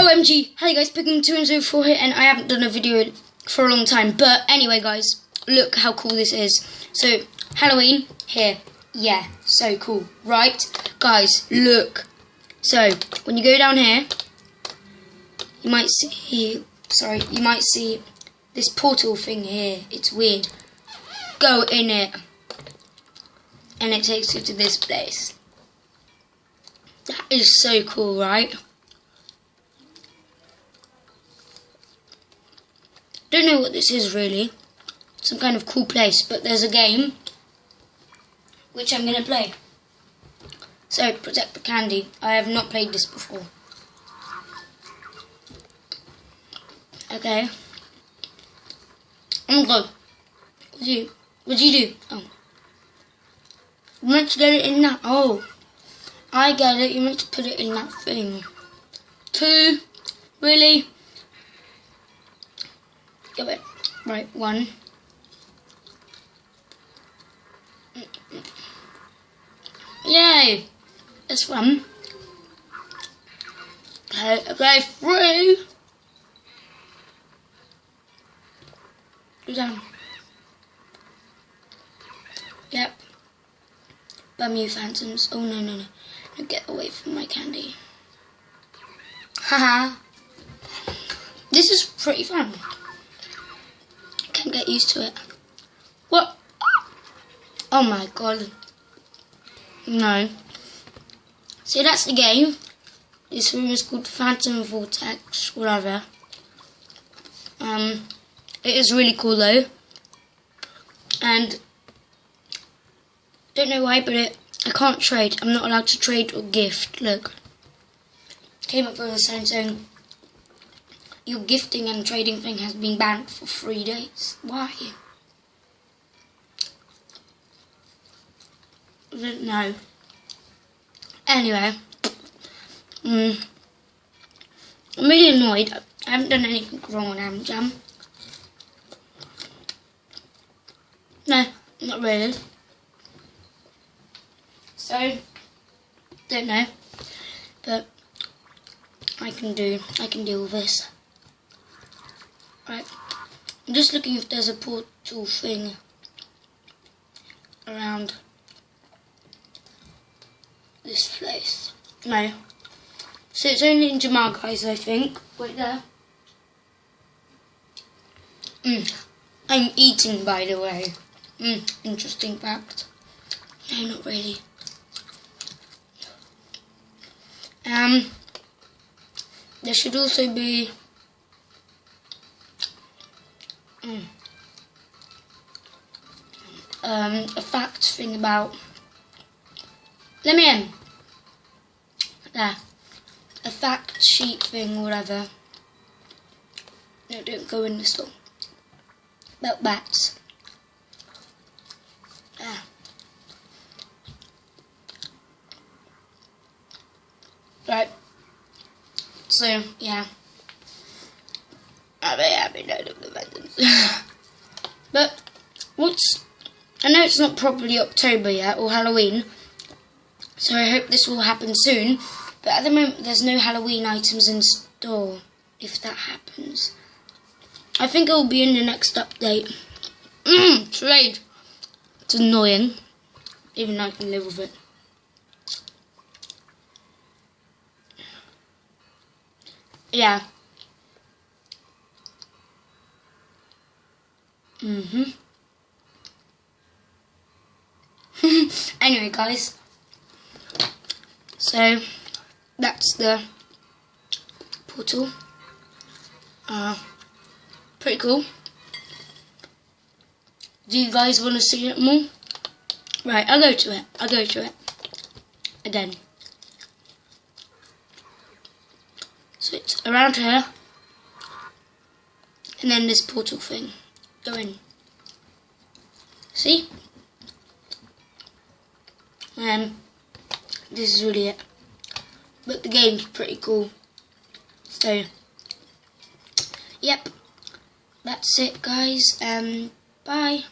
OMG, hi guys, Pigman204 here, and I haven't done a video for a long time, but anyway guys, look how cool this is. So, Halloween, here, yeah, so cool, right? Guys, look. So, when you go down here, you might see this portal thing here, it's weird. Go in it, and it takes you to this place. That is so cool, right? Don't know what this is really. Some kind of cool place, but there's a game which I'm gonna play. So, Protect the Candy. I have not played this before. Okay. Oh my god. What did you do? Oh. You meant to get it in that. Oh. I get it. You meant to put it in that thing. 2. Really? Give it. Right, 1. Yay! That's fun. Okay, 3. Go down. Yep. Bum you phantoms. Oh no. No, get away from my candy. Haha. This is pretty fun. Can't get used to it. What? Oh my god. No. So that's the game. This room is called Phantom Vortex, whatever. It is really cool though. And don't know why, but I can't trade. I'm not allowed to trade or gift. Look. Came up with a sign saying your gifting and trading thing has been banned for 3 days. Why? I don't know. Anyway. I'm really annoyed. I haven't done anything wrong on Amjam. No, not really. So, don't know. But I can deal with this. Right. I'm just looking if there's a portal thing around this place. No. So it's only in Jamal, guys, I think. Wait there. I'm eating, by the way. Interesting fact. No, not really. There should also be a fact thing about. Let me in. There. A fact sheet thing, whatever. No, don't go in the store. About bats. There. Right. So, yeah. I'm very happy to know the vengeance. But, I know it's not properly October yet, or Halloween, so I hope this will happen soon, but at the moment there's no Halloween items in store, if that happens. I think it will be in the next update. Trade! It's annoying, even though I can live with it. Yeah. Anyway, guys. So, that's the portal. Pretty cool. Do you guys want to see it more? Right, I'll go to it. Again. So it's around here. And then this portal thing. Go in. See? This is really it. But the game's pretty cool. So, yep. That's it, guys. Bye.